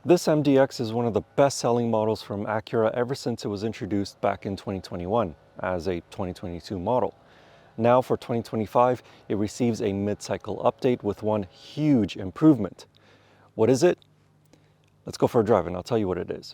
This MDX is one of the best-selling models from Acura ever since it was introduced back in 2021 as a 2022 model. Now for 2025, it receives a mid-cycle update with one huge improvement. What is it? Let's go for a drive and I'll tell you what it is.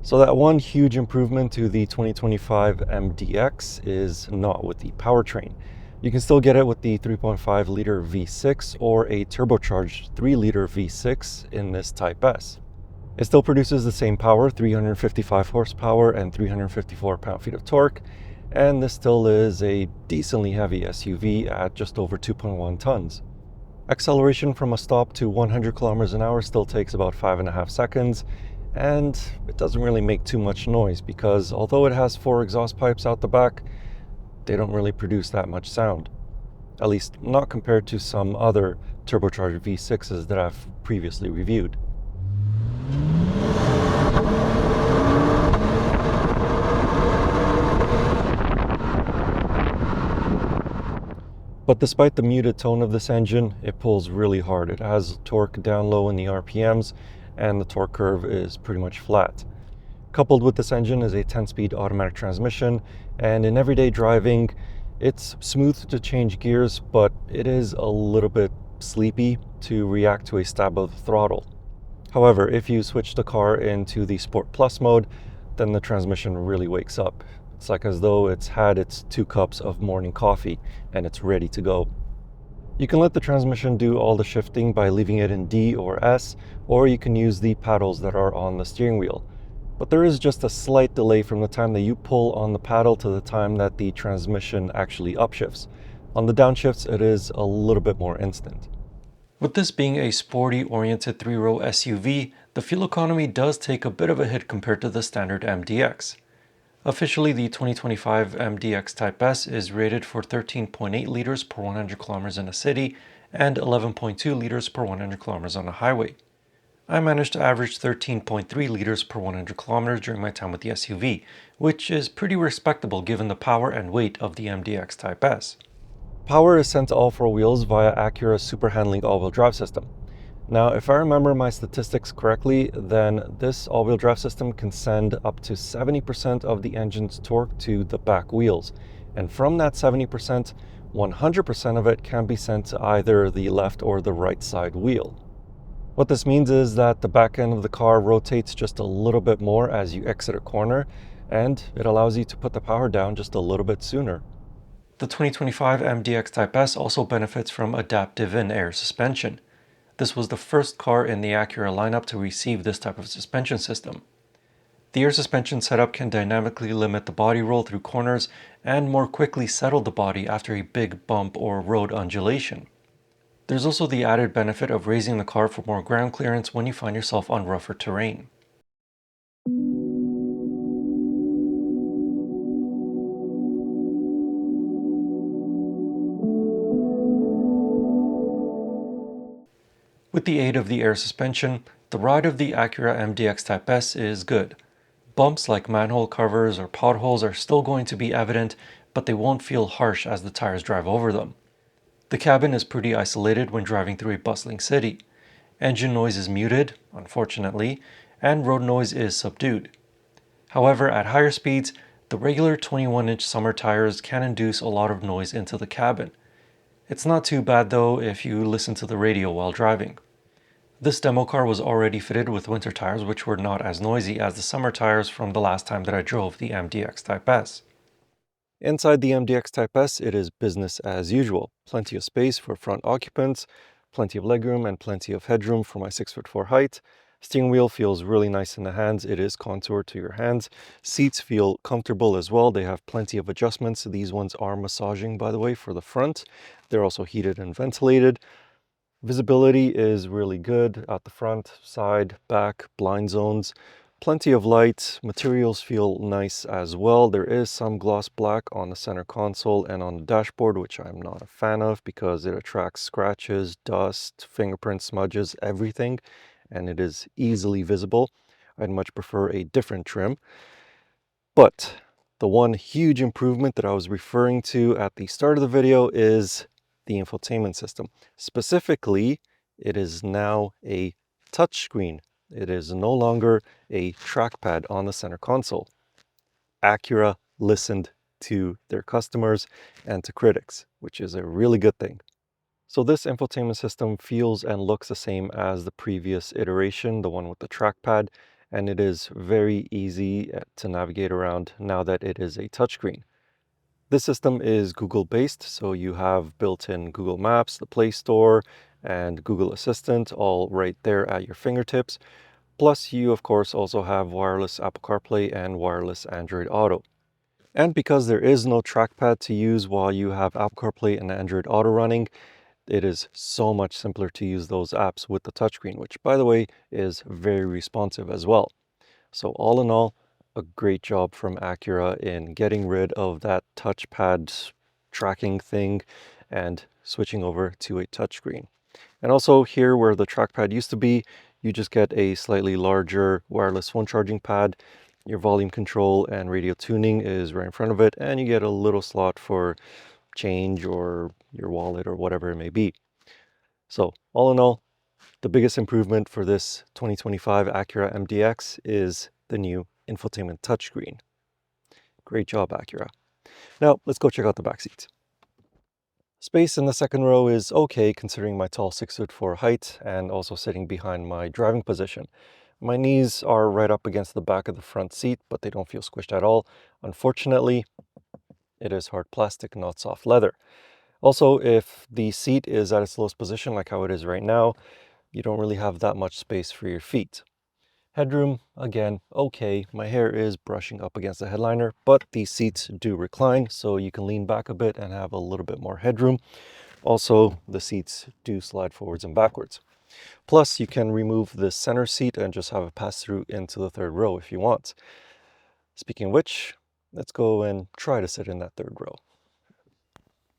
So that one huge improvement to the 2025 MDX is not with the powertrain. You can still get it with the 3.5 liter V6 or a turbocharged 3 liter V6 in this Type S. It still produces the same power, 355 horsepower and 354 pound-feet of torque, and this still is a decently heavy SUV at just over 2.1 tons. Acceleration from a stop to 100 kilometers an hour still takes about 5.5 seconds, and it doesn't really make too much noise because although it has 4 exhaust pipes out the back, they don't really produce that much sound. At least not compared to some other turbocharged V6s that I've previously reviewed. But despite the muted tone of this engine, it pulls really hard. It has torque down low in the RPMs, and the torque curve is pretty much flat. Coupled with this engine is a 10-speed automatic transmission, and in everyday driving, it's smooth to change gears, but it is a little bit sleepy to react to a stab of the throttle. However, if you switch the car into the Sport Plus mode, then the transmission really wakes up. It's like as though it's had its 2 cups of morning coffee and it's ready to go. You can let the transmission do all the shifting by leaving it in D or S, or you can use the paddles that are on the steering wheel. But there is just a slight delay from the time that you pull on the paddle to the time that the transmission actually upshifts. On the downshifts, it is a little bit more instant. With this being a sporty-oriented 3-row SUV, the fuel economy does take a bit of a hit compared to the standard MDX. Officially, the 2025 MDX Type-S is rated for 13.8 liters per 100 kilometers in a city and 11.2 liters per 100 kilometers on a highway. I managed to average 13.3 liters per 100 kilometers during my time with the SUV, which is pretty respectable given the power and weight of the MDX Type-S. Power is sent to all 4 wheels via Acura's super handling all-wheel drive system. Now, if I remember my statistics correctly, then this all-wheel drive system can send up to 70% of the engine's torque to the back wheels. And from that 70%, 100% of it can be sent to either the left or the right side wheel. What this means is that the back end of the car rotates just a little bit more as you exit a corner, and it allows you to put the power down just a little bit sooner. The 2025 MDX Type-S also benefits from adaptive in-air suspension. This was the first car in the Acura lineup to receive this type of suspension system. The air suspension setup can dynamically limit the body roll through corners and more quickly settle the body after a big bump or road undulation. There's also the added benefit of raising the car for more ground clearance when you find yourself on rougher terrain. With the aid of the air suspension, the ride of the Acura MDX Type-S is good. Bumps like manhole covers or potholes are still going to be evident, but they won't feel harsh as the tires drive over them. The cabin is pretty isolated when driving through a bustling city. Engine noise is muted, unfortunately, and road noise is subdued. However, at higher speeds, the regular 21-inch summer tires can induce a lot of noise into the cabin. It's not too bad though if you listen to the radio while driving. This demo car was already fitted with winter tires, which were not as noisy as the summer tires from the last time that I drove the MDX Type-S. Inside the MDX Type-S, it is business as usual. Plenty of space for front occupants, plenty of legroom, and plenty of headroom for my 6'4" height. Steering wheel feels really nice in the hands. It is contoured to your hands. Seats feel comfortable as well. They have plenty of adjustments. These ones are massaging, by the way, for the front. They're also heated and ventilated. Visibility is really good at the front, side, back, blind zones. Plenty of light. Materials feel nice as well. There is some gloss black on the center console and on the dashboard, which I'm not a fan of because it attracts scratches, dust, fingerprint smudges, everything, and it is easily visible. I'd much prefer a different trim. But the one huge improvement that I was referring to at the start of the video is the infotainment system. Specifically, it is now a touchscreen. It is no longer a trackpad on the center console. Acura listened to their customers and to critics, which is a really good thing. So this infotainment system feels and looks the same as the previous iteration, the one with the trackpad, and it is very easy to navigate around now that it is a touchscreen. This system is Google-based, so you have built-in Google Maps, the Play Store, and Google Assistant all right there at your fingertips. Plus, you of course also have wireless Apple CarPlay and wireless Android Auto. And because there is no trackpad to use while you have Apple CarPlay and Android Auto running, it is so much simpler to use those apps with the touchscreen, which by the way is very responsive as well. So all in all, a great job from Acura in getting rid of that touchpad tracking thing and switching over to a touchscreen. And also here where the trackpad used to be, you just get a slightly larger wireless phone charging pad. Your volume control and radio tuning is right in front of it, and you get a little slot for change or your wallet or whatever it may be. So all in all, the biggest improvement for this 2025 Acura MDX is the new infotainment touchscreen. Great job, Acura. Now let's go check out the back seats. Space in the second row is okay considering my tall 6'4" height and also sitting behind my driving position. My knees are right up against the back of the front seat, but they don't feel squished at all. Unfortunately, it is hard plastic, not soft leather. Also, if the seat is at its lowest position, like how it is right now, you don't really have that much space for your feet. Headroom, again, okay. My hair is brushing up against the headliner, but these seats do recline, so you can lean back a bit and have a little bit more headroom. Also, the seats do slide forwards and backwards. Plus, you can remove the center seat and just have a pass-through into the third row if you want. Speaking of which, let's go and try to sit in that third row.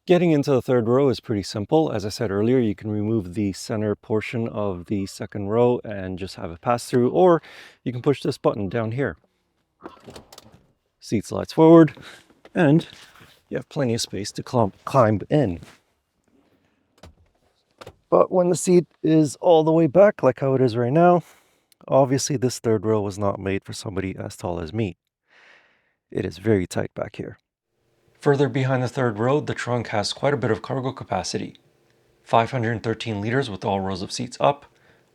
Getting into the third row is pretty simple. As I said earlier, you can remove the center portion of the second row and just have a pass-through, or you can push this button down here. Seat slides forward, and you have plenty of space to climb in. But when the seat is all the way back, like how it is right now, obviously this third row was not made for somebody as tall as me. It is very tight back here. Further behind the third row, the trunk has quite a bit of cargo capacity. 513 liters with all rows of seats up,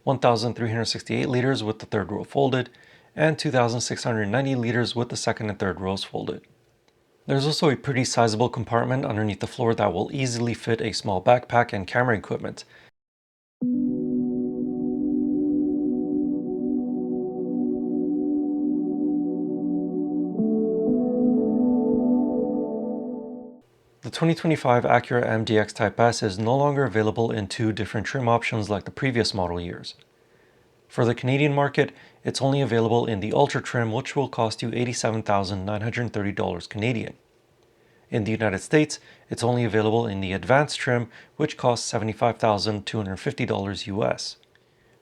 1,368 liters with the third row folded, and 2,690 liters with the second and third rows folded. There's also a pretty sizable compartment underneath the floor that will easily fit a small backpack and camera equipment. The 2025 Acura MDX Type-S is no longer available in two different trim options like the previous model years. For the Canadian market, it's only available in the Ultra trim, which will cost you $87,930 Canadian. In the United States, it's only available in the Advanced trim, which costs $75,250 US.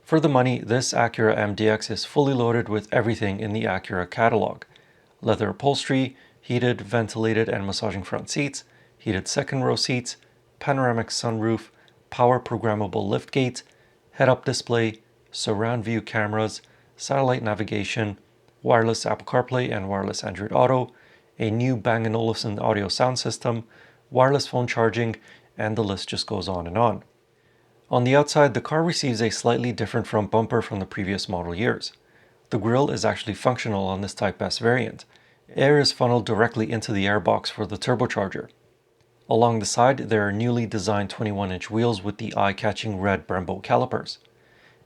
For the money, this Acura MDX is fully loaded with everything in the Acura catalog: leather upholstery, heated, ventilated, and massaging front seats, heated second row seats, panoramic sunroof, power programmable liftgate, head-up display, surround view cameras, satellite navigation, wireless Apple CarPlay and wireless Android Auto, a new Bang & Olufsen audio sound system, wireless phone charging, and the list just goes on and on. On the outside, the car receives a slightly different front bumper from the previous model years. The grille is actually functional on this Type-S variant. Air is funneled directly into the airbox for the turbocharger. Along the side, there are newly designed 21-inch wheels with the eye-catching red Brembo calipers.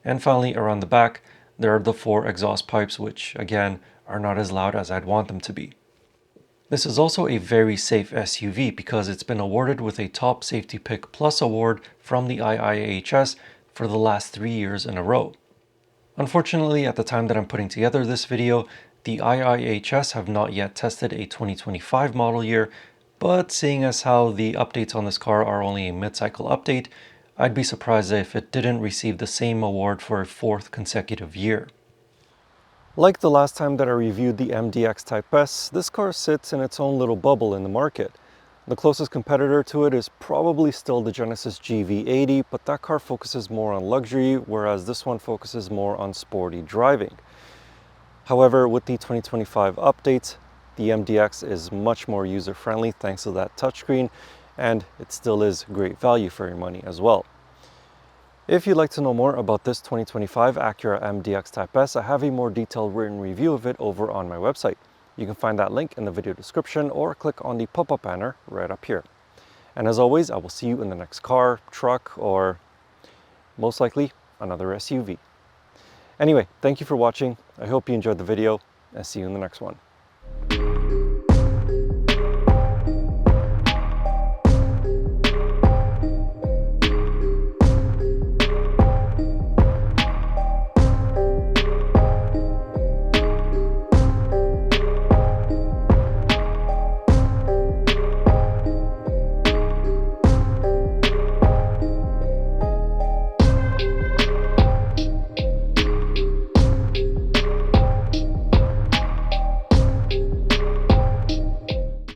And finally, around the back, there are the 4 exhaust pipes, which, again, are not as loud as I'd want them to be. This is also a very safe SUV because it's been awarded with a Top Safety Pick Plus award from the IIHS for the last 3 years in a row. Unfortunately, at the time that I'm putting together this video, the IIHS have not yet tested a 2025 model year, but seeing as how the updates on this car are only a mid-cycle update, I'd be surprised if it didn't receive the same award for a 4th consecutive year. Like the last time that I reviewed the MDX Type-S, this car sits in its own little bubble in the market. The closest competitor to it is probably still the Genesis GV80, but that car focuses more on luxury, whereas this one focuses more on sporty driving. However, with the 2025 updates, the MDX is much more user-friendly thanks to that touchscreen, and it still is great value for your money as well. If you'd like to know more about this 2025 Acura MDX Type-S, I have a more detailed written review of it over on my website. You can find that link in the video description or click on the pop-up banner right up here. And as always, I will see you in the next car, truck, or most likely another SUV. Anyway, thank you for watching. I hope you enjoyed the video and see you in the next one.